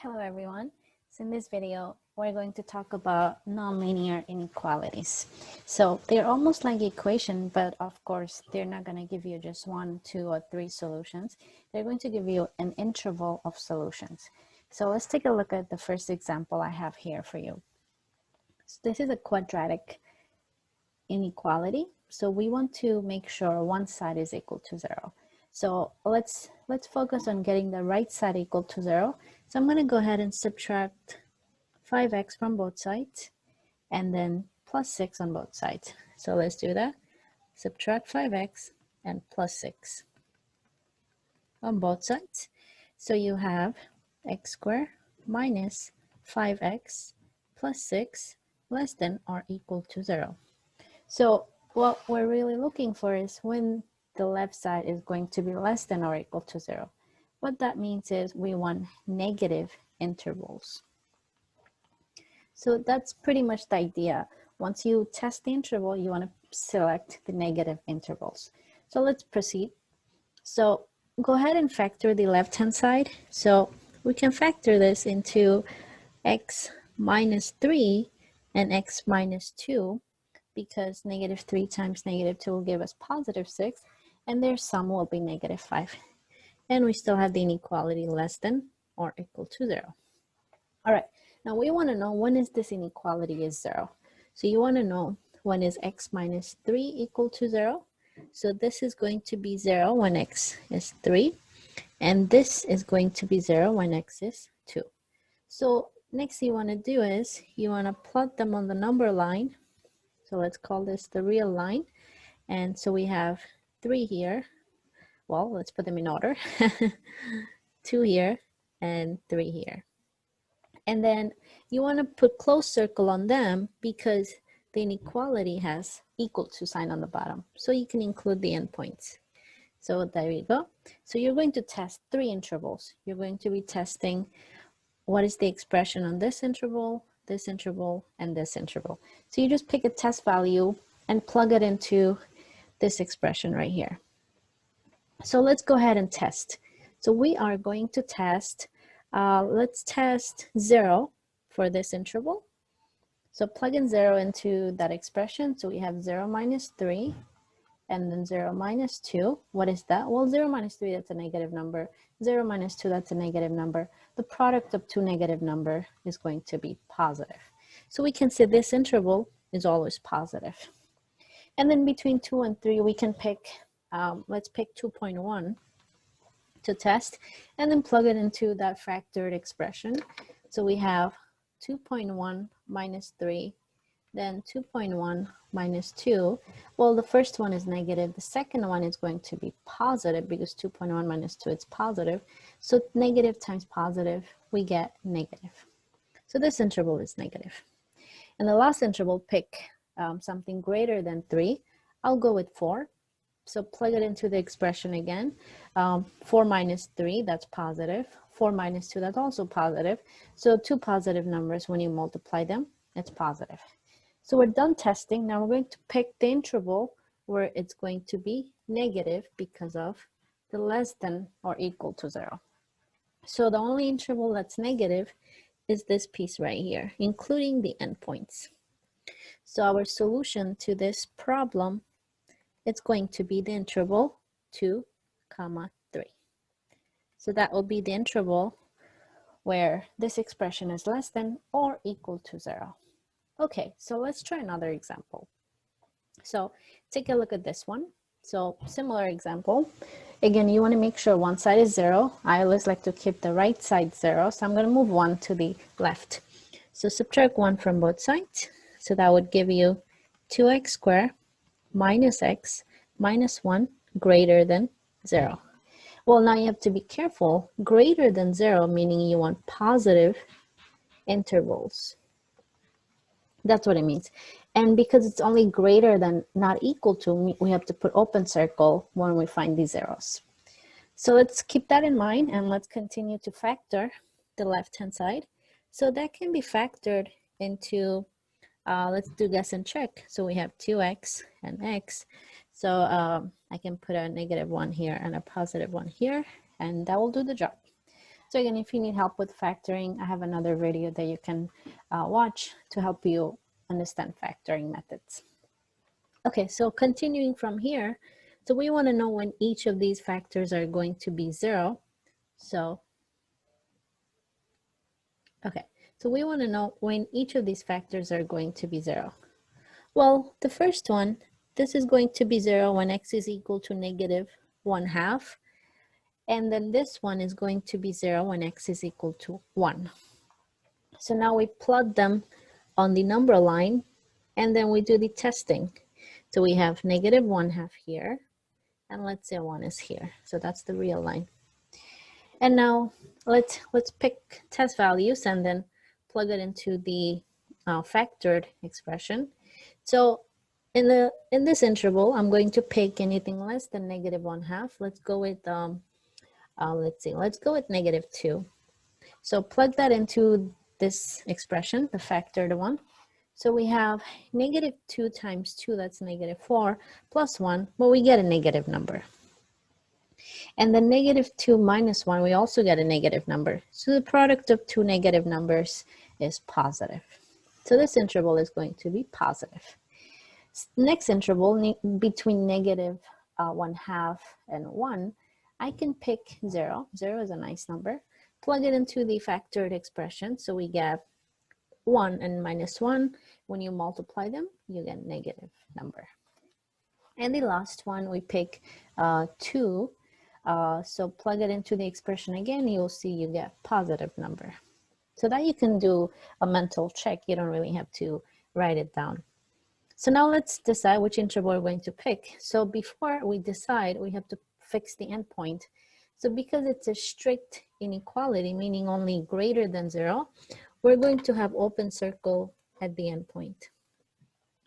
Hello everyone. So in this video, we're going to talk about nonlinear inequalities. So they're almost like equation, but of course, they're not going to give you just 1, 2, or 3 solutions. They're going to give you an interval of solutions. So let's take a look at the first example I have here for you. So this is a quadratic inequality. So we want to make sure one side is equal to 0. So let's focus on getting the right side equal to 0. So I'm going to go ahead and subtract 5x from both sides and then plus 6 on both sides. So let's do that. Subtract 5x and plus 6 on both sides. So you have x squared minus 5x plus 6 less than or equal to 0. So what we're really looking for is when the left side is going to be less than or equal to 0. What that means is we want negative intervals. So that's pretty much the idea. Once you test the interval, you want to select the negative intervals. So let's proceed. So go ahead and factor the left-hand side. So we can factor this into x minus 3 and x minus 2, because negative 3 times negative 2 will give us positive 6, and their sum will be negative 5. And we still have the inequality less than or equal to 0. All right, now we want to know when is this inequality is 0. So you want to know when is x minus 3 equal to 0. So this is going to be 0 when x is 3, and this is going to be 0 when x is 2. So next you want to do is you want to plot them on the number line. So let's call this the real line. And so we have 3 here. Well, let's put them in order. 2 here and 3 here. And then you want to put close circle on them because the inequality has equal to sign on the bottom. So you can include the endpoints. So there you go. So you're going to test 3 intervals. You're going to be testing what is the expression on this interval, and this interval. So you just pick a test value and plug it into this expression right here. So let's go ahead and test. So we are going to test, let's test 0 for this interval. So plug in 0 into that expression. So we have 0 minus 3 and then 0 minus 2. What is that? Well, 0 minus 3, that's a negative number. 0 minus 2, that's a negative number. The product of 2 negative numbers is going to be positive. So we can say this interval is always positive. And then between 2 and 3, we can pick, let's pick 2.1 to test, and then plug it into that factored expression. So we have 2.1 minus 3, then 2.1 minus 2. Well, the first one is negative. The second one is going to be positive because 2.1 minus 2 is positive. So negative times positive, we get negative. So this interval is negative. And the last interval, pick something greater than 3. I'll go with 4. So plug it into the expression again. 4 minus 3, that's positive. 4 minus 2, that's also positive. So 2 positive numbers, when you multiply them, it's positive. So we're done testing. Now we're going to pick the interval where it's going to be negative because of the less than or equal to 0. So the only interval that's negative is this piece right here, including the endpoints. So our solution to this problem, it's going to be the interval 2, 3. So that will be the interval where this expression is less than or equal to 0. Okay, so let's try another example. So take a look at this one. So similar example. Again, you want to make sure one side is 0. I always like to keep the right side 0. So I'm going to move 1 to the left. So subtract 1 from both sides. So that would give you 2x squared minus x minus 1 greater than 0. Well, now you have to be careful. Greater than 0, meaning you want positive intervals. That's what it means. And because it's only greater than not equal to, we have to put open circle when we find these zeros. So let's keep that in mind and let's continue to factor the left-hand side. So that can be factored into, let's do guess and check. So we have 2x and x. So I can put a negative 1 here and a positive 1 here, and that will do the job. So again, if you need help with factoring, I have another video that you can watch to help you understand factoring methods. Okay, so continuing from here, so we want to know when each of these factors are going to be 0. So, okay, so we want to know when each of these factors are going to be 0. Well, the first one, this is going to be 0 when x is equal to negative 1/2. And then this one is going to be 0 when x is equal to 1. So now we plot them on the number line, and then we do the testing. So we have negative 1/2 here, and let's say 1 is here. So that's the real line. And now let's pick test values and then plug it into the factored expression. So in this interval, I'm going to pick anything less than negative 1/2. Let's go with let's go with negative 2. So plug that into this expression, the factored one. So we have negative 2 times 2, that's negative 4, plus 1, well, we get a negative number. And then negative 2 minus 1, we also get a negative number. So the product of two negative numbers is positive. So this interval is going to be positive. Next interval, between negative 1/2 and 1, I can pick 0. 0 is a nice number. Plug it into the factored expression. So we get 1 and minus 1. When you multiply them, you get a negative number. And the last one, we pick 2. So plug it into the expression again, you'll see you get positive number. So that you can do a mental check. You don't really have to write it down. So now let's decide which interval we're going to pick. So before we decide, we have to fix the endpoint. So because it's a strict inequality, meaning only greater than 0, we're going to have open circle at the endpoint.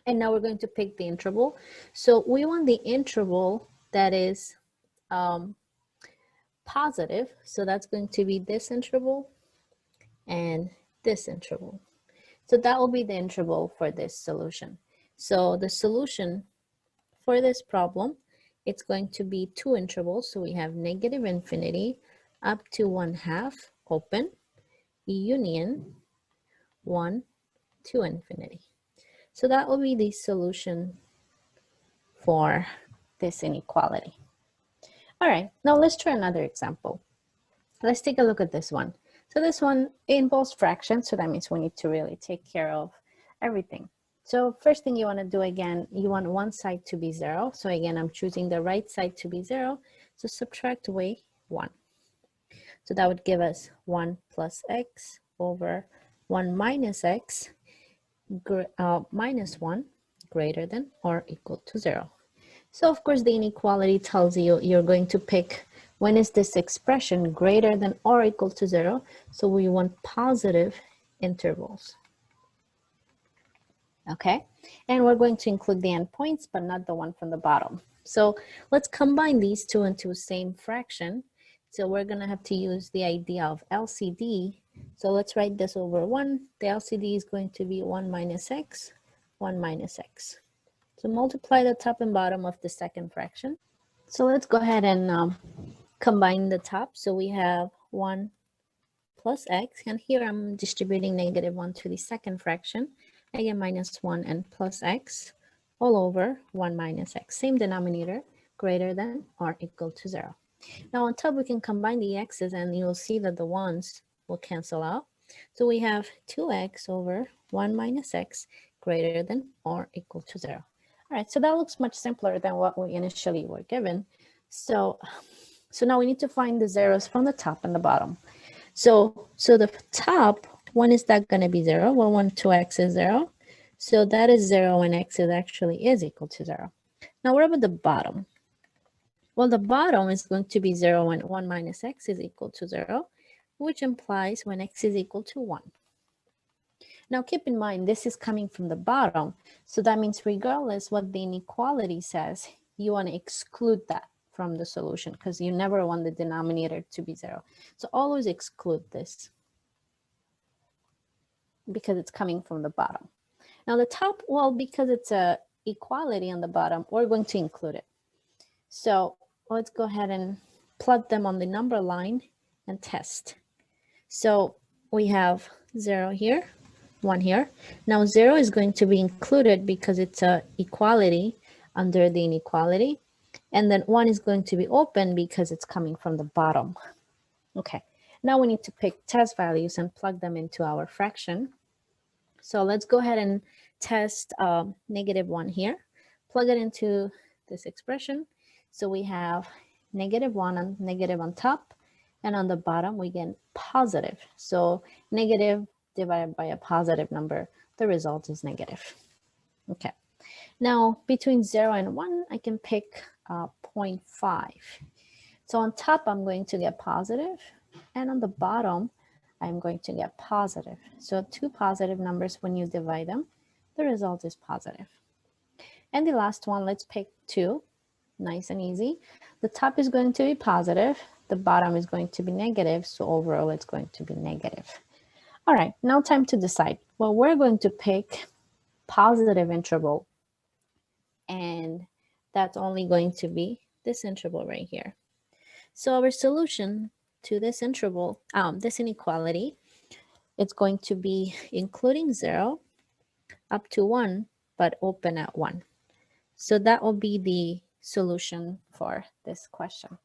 And now we're going to pick the interval. So we want the interval that is positive. So that's going to be this interval and this interval. So that will be the interval for this solution. So the solution for this problem, it's going to be 2 intervals. So we have negative infinity up to 1/2 open, union 1 to infinity. So that will be the solution for this inequality. All right, now let's try another example. Let's take a look at this one. So this one involves fractions, so that means we need to really take care of everything. So first thing you want to do, again, you want one side to be 0. So again, I'm choosing the right side to be 0. So subtract away 1. So that would give us 1 plus x over 1 minus x minus 1 greater than or equal to 0. So of course the inequality tells you you're going to pick when is this expression greater than or equal to 0. So we want positive intervals. Okay, and we're going to include the endpoints, but not the one from the bottom. So let's combine these two into the same fraction. So we're gonna have to use the idea of LCD. So let's write this over 1. The LCD is going to be 1 minus x, 1 minus x. So multiply the top and bottom of the second fraction. So let's go ahead and combine the top. So we have 1 plus x, and here I'm distributing negative 1 to the second fraction. I get minus 1 and plus x all over 1 minus x. Same denominator, greater than or equal to 0. Now on top we can combine the x's and you'll see that the 1's will cancel out. So we have 2x over 1 minus x greater than or equal to 0. All right, so that looks much simpler than what we initially were given. So now we need to find the zeros from the top and the bottom. So the top, when is that going to be 0? Well, when 2x is 0. So that is 0 when x is actually is equal to 0. Now what about the bottom? Well, the bottom is going to be 0 when 1 minus x is equal to 0, which implies when x is equal to 1. Now keep in mind, this is coming from the bottom. So that means regardless what the inequality says, you want to exclude that from the solution because you never want the denominator to be 0. So always exclude this because it's coming from the bottom. Now the top, well, because it's a equality on the bottom, we're going to include it. So let's go ahead and plot them on the number line and test. So we have 0 here, 1 here. Now 0 is going to be included because it's a equality under the inequality. And then 1 is going to be open because it's coming from the bottom. Okay, now we need to pick test values and plug them into our fraction. So let's go ahead and test -1 here. Plug it into this expression. So we have -1 and negative on top. And on the bottom, we get positive. So negative divided by a positive number, the result is negative. Okay. Now, between 0 and 1, I can pick 0.5. So on top, I'm going to get positive. And on the bottom, I'm going to get positive. So two positive numbers, when you divide them, the result is positive. And the last one, let's pick 2. Nice and easy. The top is going to be positive. The bottom is going to be negative. So overall, it's going to be negative. All right, now time to decide. Well, we're going to pick positive interval. And that's only going to be this interval right here. So our solution to this interval, this inequality, it's going to be including 0 up to 1, but open at 1. So that will be the solution for this question.